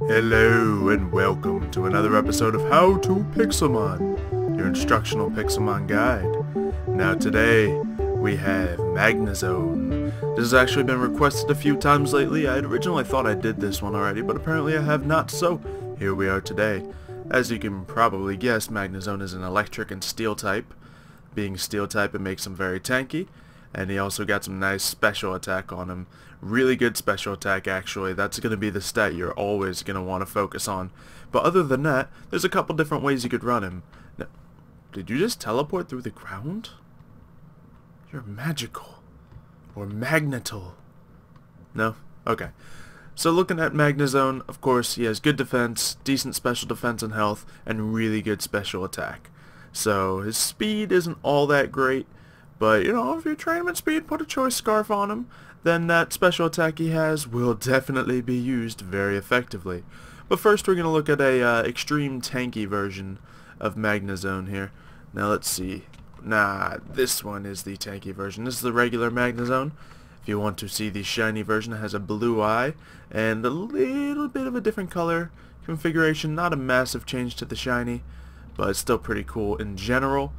Hello and welcome to another episode of How to Pixelmon, your instructional Pixelmon guide. Now today we have Magnezone. This has actually been requested a few times lately. I had originally thought I did this one already, but apparently I have not, so here we are today. As you can probably guess, Magnezone is an electric and steel type. Being steel type, it makes him very tanky, and he also got some nice special attack on him. Really good special attack, actually. That's going to be the stat you're always going to want to focus on. But other than that, there's a couple different ways you could run him. Now, did you just teleport through the ground? You're magical. Or magnetal. No? Okay. So looking at Magnezone, of course, he has good defense, decent special defense and health, and really good special attack. So his speed isn't all that great, but, you know, if you train him at speed, put a choice scarf on him, then that special attack he has will definitely be used very effectively. But first we're going to look at a extreme tanky version of Magnezone here. Now let's see. Nah, this one is the tanky version. This is the regular Magnezone. If you want to see the shiny version, it has a blue eye and a little bit of a different color configuration. Not a massive change to the shiny, but it's still pretty cool in general.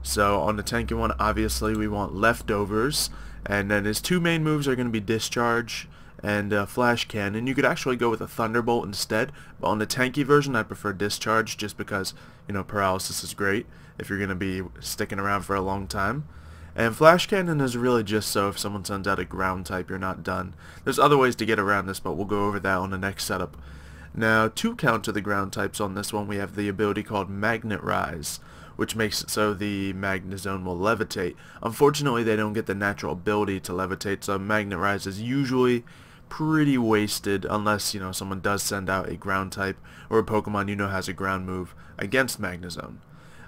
So on the tanky one, obviously we want leftovers, and then his two main moves are going to be Discharge and Flash Cannon. You could actually go with a Thunderbolt instead, but on the tanky version I prefer Discharge just because, you know, paralysis is great if you're going to be sticking around for a long time. And Flash Cannon is really just so if someone sends out a ground type, you're not done. There's other ways to get around this, but we'll go over that on the next setup. Now, to counter the ground types on this one, we have the ability called Magnet Rise, which makes it so the Magnezone will levitate. Unfortunately, they don't get the natural ability to levitate, so Magnet Rise is usually pretty wasted unless, you know, someone does send out a ground type or a Pokemon you know has a ground move against Magnezone.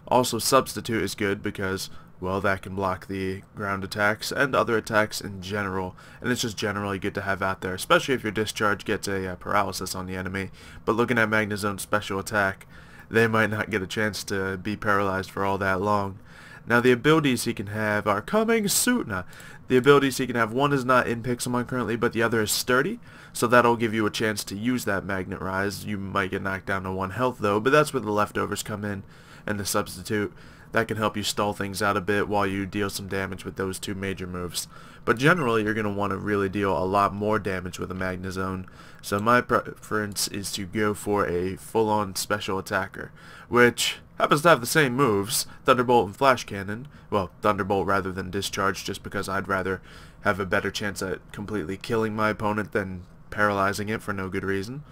Also, Substitute is good because, well, that can block the ground attacks and other attacks in general, and it's just generally good to have out there, especially if your Discharge gets a paralysis on the enemy. But looking at Magnezone's special attack, they might not get a chance to be paralyzed for all that long. Now the abilities he can have are coming soon. Now, the abilities he can have, one is not in Pixelmon currently, but the other is Sturdy, so that'll give you a chance to use that Magnet Rise. You might get knocked down to 1 health though, but that's where the leftovers come in, and the Substitute. That can help you stall things out a bit while you deal some damage with those two major moves. But generally, you're going to want to really deal a lot more damage with a Magnezone. So my preference is to go for a full-on special attacker, which happens to have the same moves, Thunderbolt and Flash Cannon. Well, Thunderbolt rather than Discharge, just because I'd rather have a better chance at completely killing my opponent than paralyzing it for no good reason.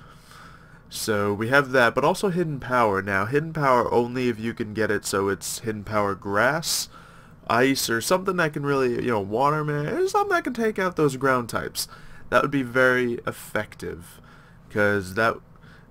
So we have that, but also Hidden Power. Now, Hidden Power only if you can get it so it's Hidden Power Grass, Ice, or something that can really, you know, Water Man, something that can take out those ground types. That would be very effective, because that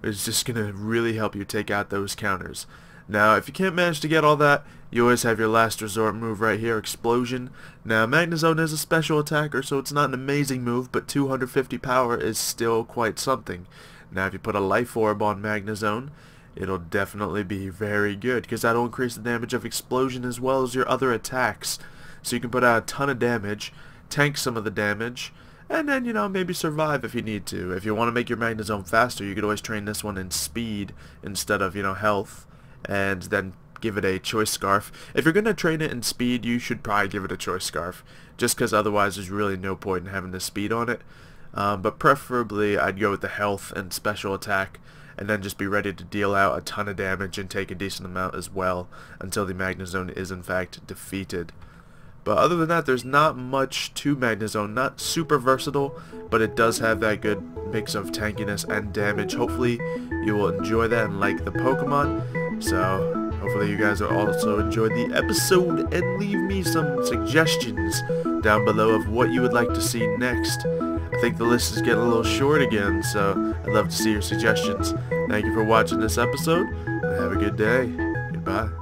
is just going to really help you take out those counters. Now, if you can't manage to get all that, you always have your last resort move right here, Explosion. Now, Magnezone is a special attacker, so it's not an amazing move, but 250 power is still quite something. Now, if you put a Life Orb on Magnezone, it'll definitely be very good, because that'll increase the damage of Explosion as well as your other attacks. So you can put out a ton of damage, tank some of the damage, and then, you know, maybe survive if you need to. If you want to make your Magnezone faster, you could always train this one in speed instead of, you know, health, and then give it a choice scarf. If you're going to train it in speed, you should probably give it a choice scarf, just because otherwise there's really no point in having the speed on it. But preferably I'd go with the health and special attack, and then just be ready to deal out a ton of damage and take a decent amount as well until the Magnezone is in fact defeated. But other than that, there's not much to Magnezone. Not super versatile, but it does have that good mix of tankiness and damage. Hopefully you will enjoy that and like the Pokemon. So hopefully you guys will also enjoy the episode and leave me some suggestions down below of what you would like to see next. I think the list is getting a little short again, so I'd love to see your suggestions. Thank you for watching this episode, and have a good day. Goodbye.